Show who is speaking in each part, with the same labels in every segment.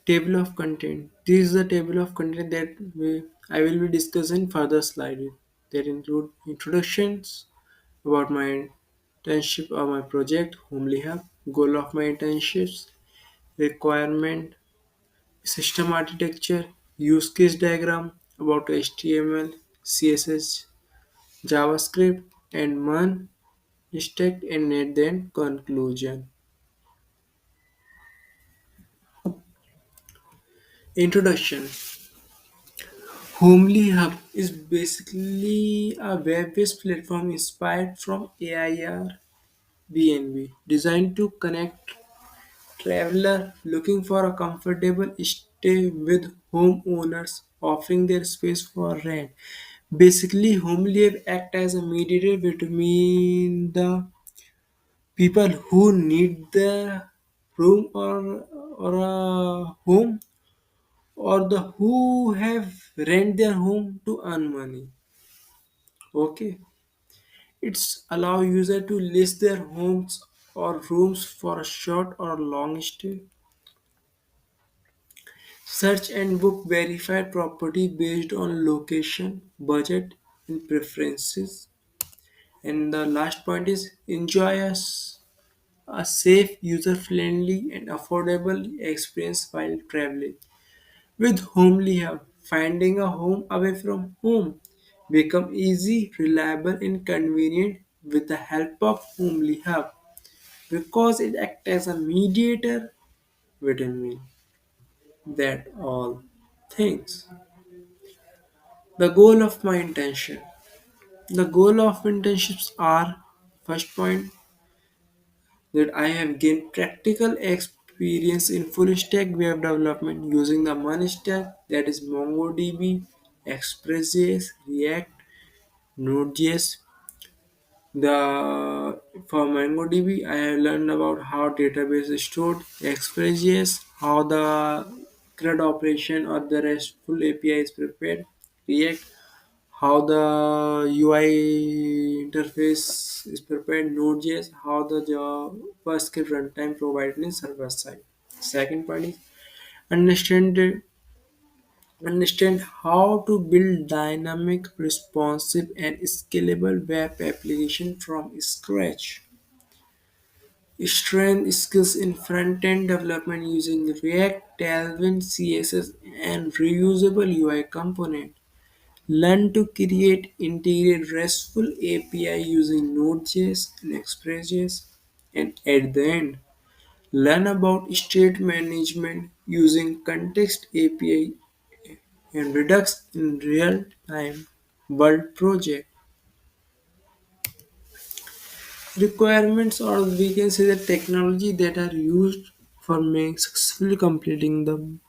Speaker 1: Table of content. This is the table of content that I will be discussing further slide. That include introductions about my internship or my project, HomelyHub, goal of my internships, requirement, system architecture, use case diagram about HTML, CSS, JavaScript, and MERN, stack and then conclusion. Introduction. Homely Hub is basically a web-based platform inspired from Airbnb, designed to connect travelers looking for a comfortable stay with homeowners offering their space for rent. Basically, Homely Hub act as a mediator between the people who need the room or a home or the who have rent their home to earn money. Okay, it's allow user to list their homes or rooms for a short or long stay. Search and book verified property based on location, budget, and preferences. And the last point is enjoy a safe, user-friendly, and affordable experience while traveling. With Homely Hub, finding a home away from home become easy, reliable, and convenient with the help of Homely Hub because it acts as a mediator between that all things. The goal of my intention. The goal of internships are first point that I have gained practical experience in full stack web development using the MERN stack that is MongoDB, Express.js, React, Node.js. The for MongoDB, I have learned about how database is stored, Express.js, how the CRUD operation or the RESTful API is prepared, React, how the UI interface is prepared, Node.js, how the JavaScript runtime provided in server side. Second point is understand understand how to build dynamic, responsive, and scalable web application from scratch. Strength skills in front-end development using React, Tailwind, CSS, and reusable UI component. Learn to create integrated RESTful API using Node.js and Express.js. And at the end, learn about state management using Context API and Redux in real-time world project. Requirements or we can say the technology that are used for making successfully completing the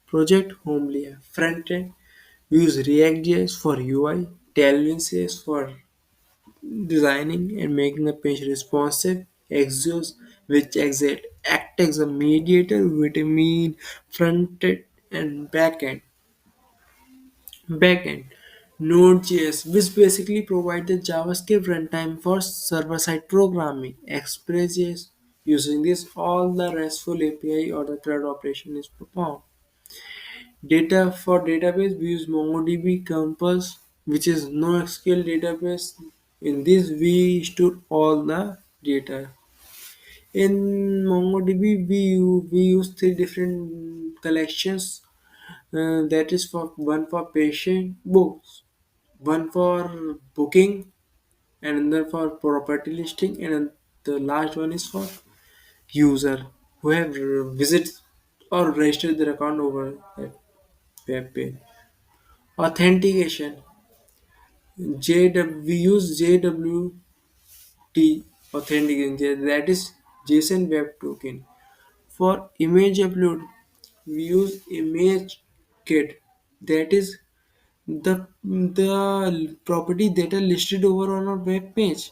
Speaker 1: project homely. Front-end, we use React.js for UI, Tailwind JS for designing and making the page responsive, Axios, which act as a mediator between front end and back end. Backend Node.js, which basically provides the JavaScript runtime for server-side programming. Express.js, using this all the RESTful API or the CRUD operation is performed. Data for database, we use MongoDB Compass, which is NoSQL database. In this, we store all the data. In MongoDB, we use three different collections. That is for one for patient books, one for booking, and another for property listing, and the last one is for user who have visited or registered their account over that web page. Authentication. We use JWT authentication, that is JSON Web Token. For image upload, we use image kit, that is the property that are listed over on our web page.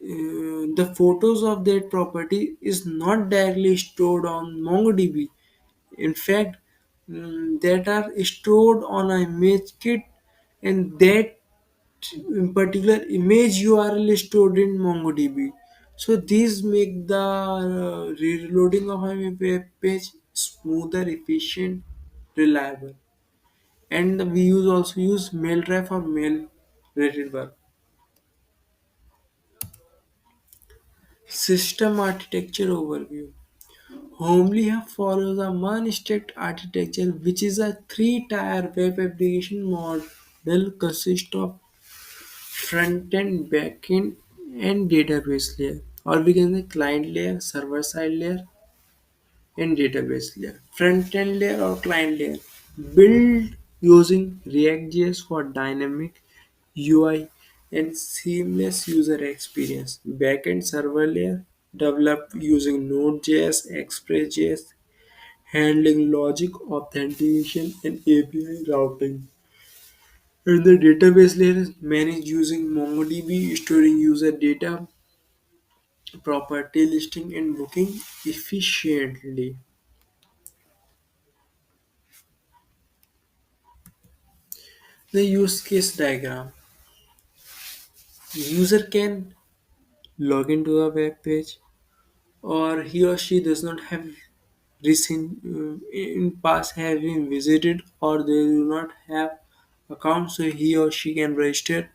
Speaker 1: The photos of that property is not directly stored on MongoDB. In fact, that are stored on a image kit, and that in particular image URL is stored in MongoDB. So these make the reloading of a web page smoother, efficient, reliable. And we also use mail drive for mail related work. System architecture overview. HomelyHub follows a one-stack architecture, which is a three-tier web application model consists of front-end, back-end, and database layer, or we can say client layer, server-side layer, and database layer. Front-end layer or client layer built using React.js for dynamic UI and seamless user experience. Backend server layer developed using Node.js, Express.js, handling logic authentication and API routing. And the database layer is managed using MongoDB, storing user data, property listing, and booking efficiently. The use case diagram. User can log into a web page, or he or she does not have recent in past have been visited, or they do not have account, so he or she can register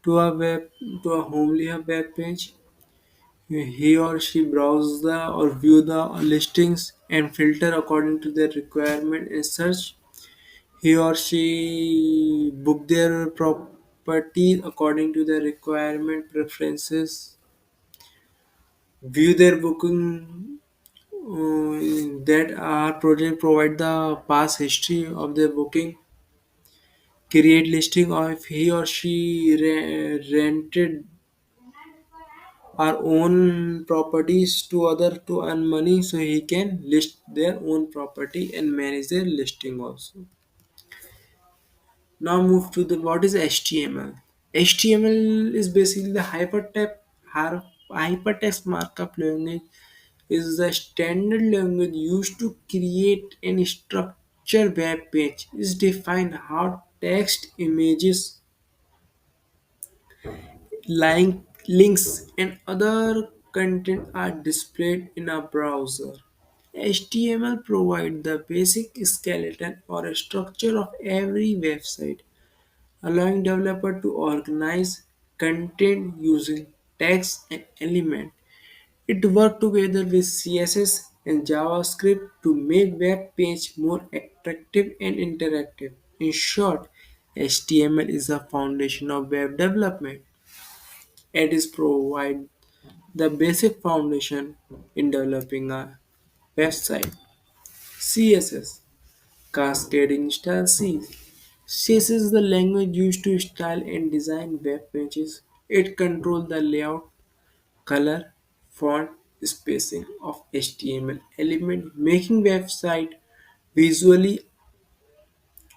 Speaker 1: to a web to a HomelyHub web page. He or she browse the or view the listings and filter according to their requirement and search. He or she book their property according to their requirement preferences. View their booking that our project provide the past history of their booking. Create listing of if he or she rented our own properties to other to earn money, so he can list their own property and manage their listing also. Now move to the what is HTML. HTML is basically the hypertext markup language, is the standard language used to create and structure web page. It defines how text, images, links, and other content are displayed in a browser. HTML provides the basic skeleton or structure of every website, allowing developer to organize content using text and element. It works together with CSS and JavaScript to make web page more attractive and interactive. In short, HTML is the foundation of web development. It is provide the basic foundation in developing a website. CSS, Cascading Style C. CSS is the language used to style and design web pages. It controls the layout, color, font, spacing of HTML element, making website visually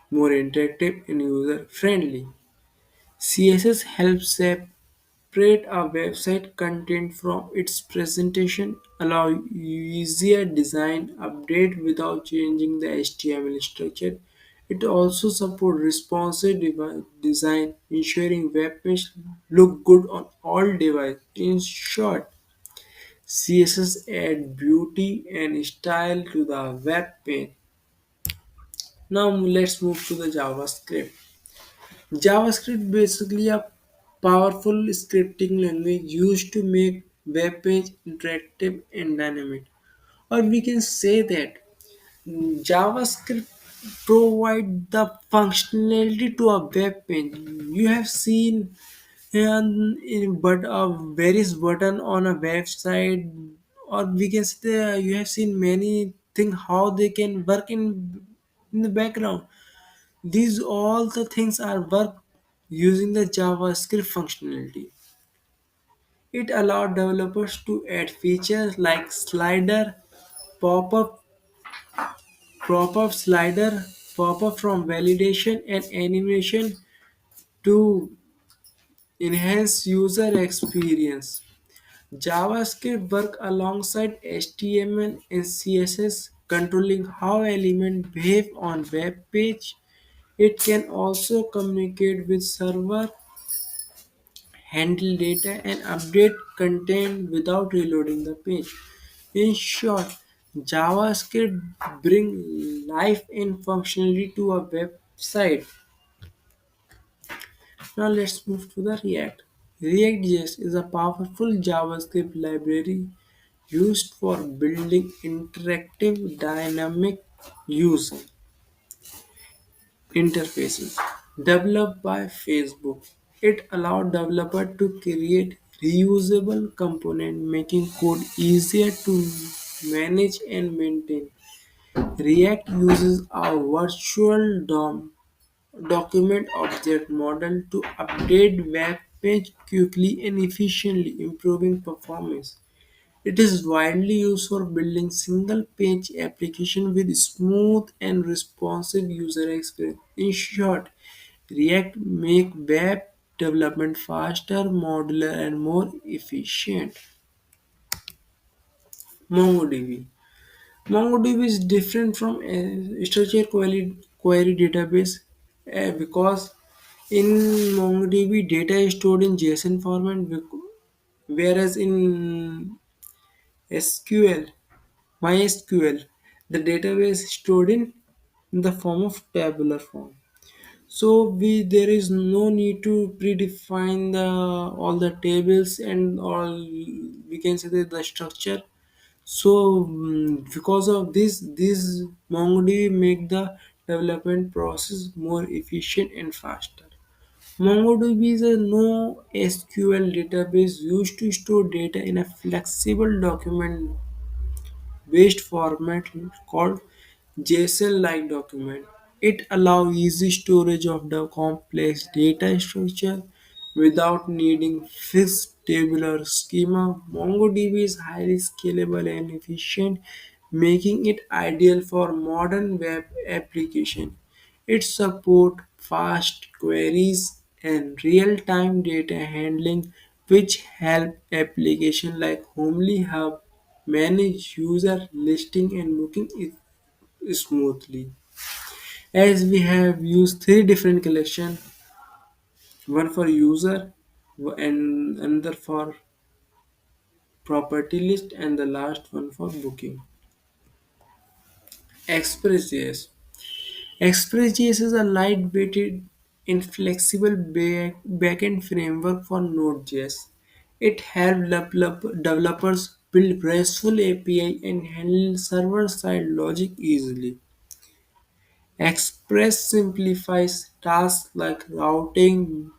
Speaker 1: more interactive and user friendly. CSS helps separate a website content from its presentation, allow easier design update without changing the HTML structure. It also supports responsive design, ensuring web page look good on all devices. In short, CSS add beauty and style to the web page. Now let's move to the JavaScript. JavaScript basically a powerful scripting language used to make web page interactive and dynamic. Or we can say that JavaScript provide the functionality to a web page. You have seen but various button on a website, or we can say you have seen many things how they can work in the background. These all the things are work using the JavaScript functionality. It allowed developers to add features like slider, pop-up, pop-up slider, pop-up from validation and animation to enhance user experience. JavaScript work alongside HTML and CSS, controlling how elements behave on web page. It can also communicate with server, handle data, and update content without reloading the page. In short, JavaScript bring life and functionality to a website. Now let's move to the React. React.js is a powerful JavaScript library used for building interactive dynamic user interfaces. Developed by Facebook, it allowed developers to create reusable components, making code easier to manage and maintain. React uses a virtual DOM document object model to update web page quickly and efficiently, improving performance. It is widely used for building single page application with smooth and responsive user experience. In short, React make web development faster, modular and more efficient. MongoDB. MongoDB is different from a structured query database because in MongoDB data is stored in JSON format, whereas in SQL, MySQL, the database is stored in the form of tabular form. So there is no need to predefine the all the tables and all, we can say that the structure. So because of this MongoDB make the development process more efficient and faster. MongoDB is a NoSQL database used to store data in a flexible document based format called JSON-like document. It allows easy storage of the complex data structure without needing fixed tabular schema. MongoDB is highly scalable and efficient, making it ideal for modern web application. It supports fast queries and real-time data handling, which help applications like HomelyHub manage user listing and booking smoothly. As we have used three different collection, one for user and another for property list and the last one for booking. Express.js. Express.js is a lightweighted and flexible backend framework for Node.js. It helps developers build RESTful API and handle server-side logic easily. Express simplifies tasks like routing,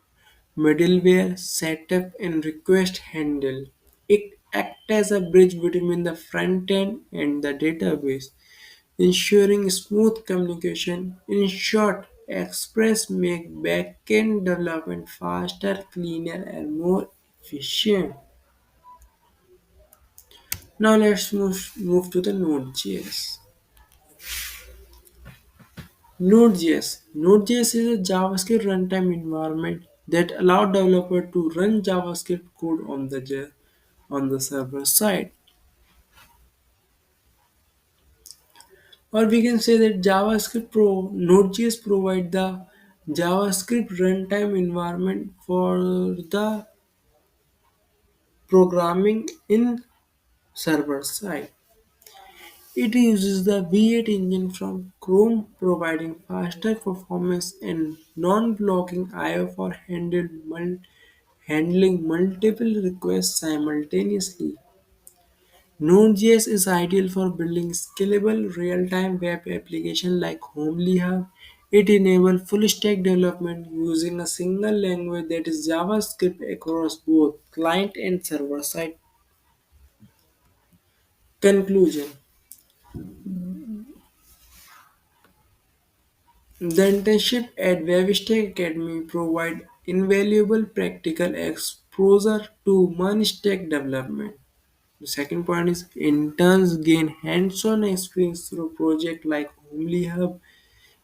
Speaker 1: middleware setup, and request handle. It acts as a bridge between the front end and the database, ensuring smooth communication. In short, Express make backend development faster, cleaner, and more efficient. Now let's move to the Node.js. Node.js is a JavaScript runtime environment that allows developers to run JavaScript code on the server side. Or we can say that Node.js provide the JavaScript runtime environment for the programming in server side. It uses the V8 engine from Chrome, providing faster performance and non-blocking I/O for handling multiple requests simultaneously. Node.js is ideal for building scalable real-time web applications like HomelyHub. It enables full-stack development using a single language that is JavaScript across both client and server-side. Conclusion. The internship at Webstack Academy provide invaluable practical exposure to MERN stack development. The second point is interns gain hands-on experience through projects like HomelyHub,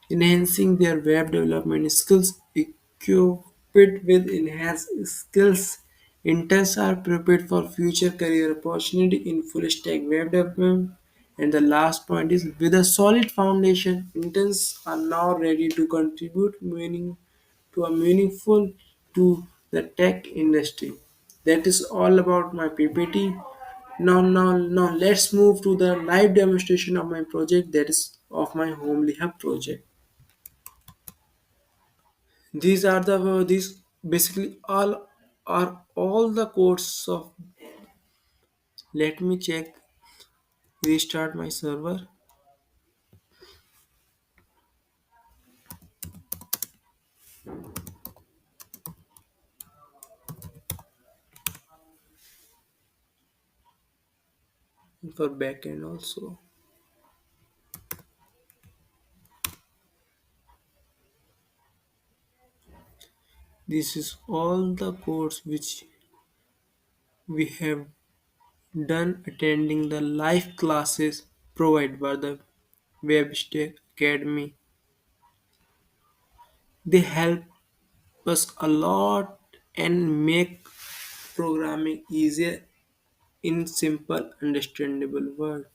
Speaker 1: enhancing their web development skills. Equipped with enhanced skills, interns are prepared for future career opportunity in full stack web development. And the last point is with a solid foundation, interns are now ready to contribute meaning to a meaningful to the tech industry. That is all about my PPT. Now, let's move to the live demonstration of my project, that is of my HomelyHub project. These basically all the codes of. Let me check. Restart my server for backend also. This is all the course which we have done attending the live classes provided by the Webstack Academy. They help us a lot and make programming easier in simple understandable words.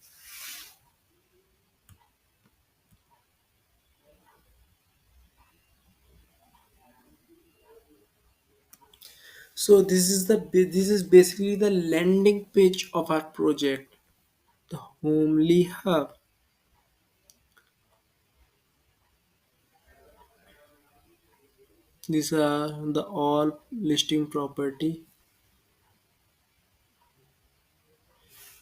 Speaker 1: So this is basically the landing page of our project, the Homely Hub. These are the all listing property,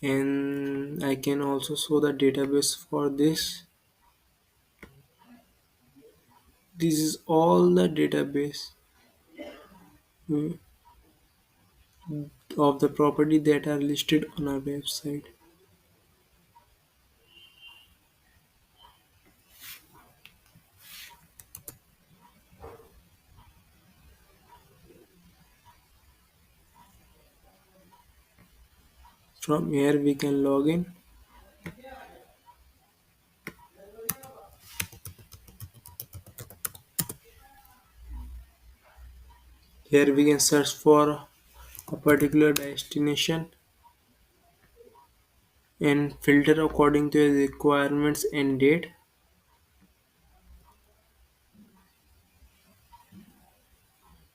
Speaker 1: and I can also show the database for this. This is all the database mm, of the property that are listed on our website. From here we can log in. Here we can search for a particular destination and filter according to the requirements and date.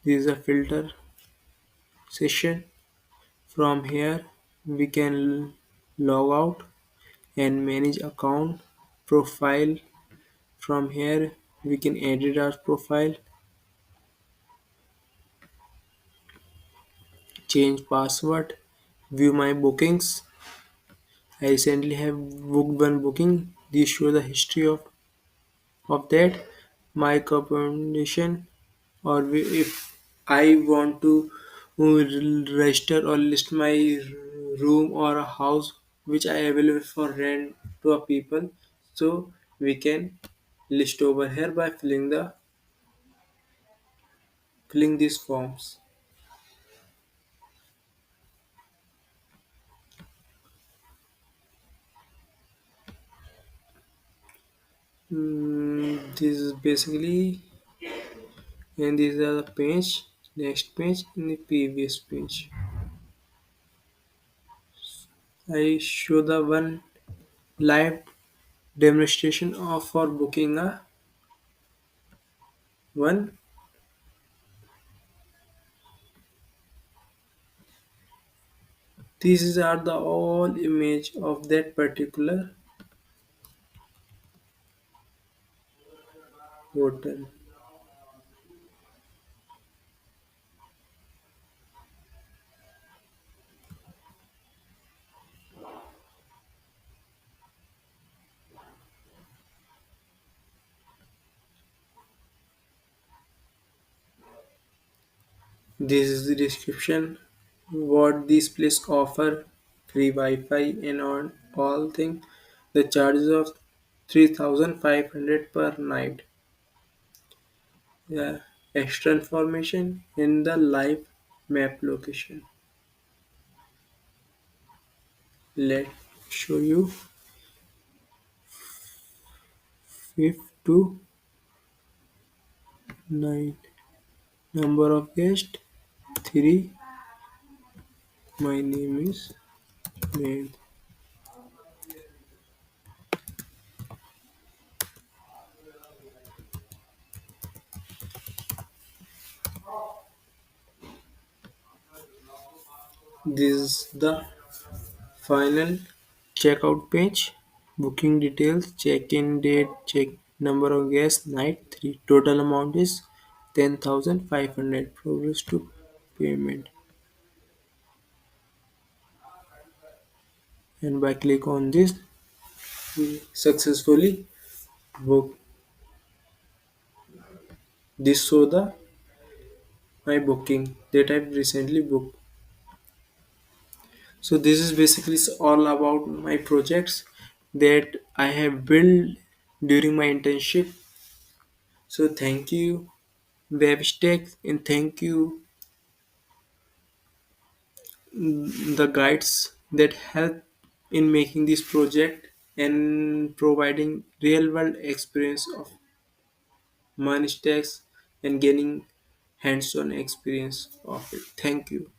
Speaker 1: This is a filter session. From here we can log out and manage account profile. From here we can edit our profile, change password, view my bookings. I recently have booked one booking. This shows the history of that. My accommodation, or if I want to register or list my room or a house which I available for rent to a people, so we can list over here by filling these forms. This is basically, and these are the page, next page, and the previous page. I show the one live demonstration of for booking a one. These are the all image of that particular hotel. This is the description. What this place offer: free Wi-Fi and on all thing. The charges of 3,500 per night. Yeah, extra information in the live map location. Let's show you 5 to 9. Number of guests 3. My name is Ned. This is the Final checkout page, booking details, check-in date, check number of guests, night 3. Total amount is 10,500. Progress to payment. And by click on this, we successfully book. This show the my booking that I've recently booked. So this is basically all about my projects that I have built during my internship. So thank you Webstack, and thank you the guides that help in making this project and providing real world experience of money stacks and gaining hands-on experience of it. Thank you.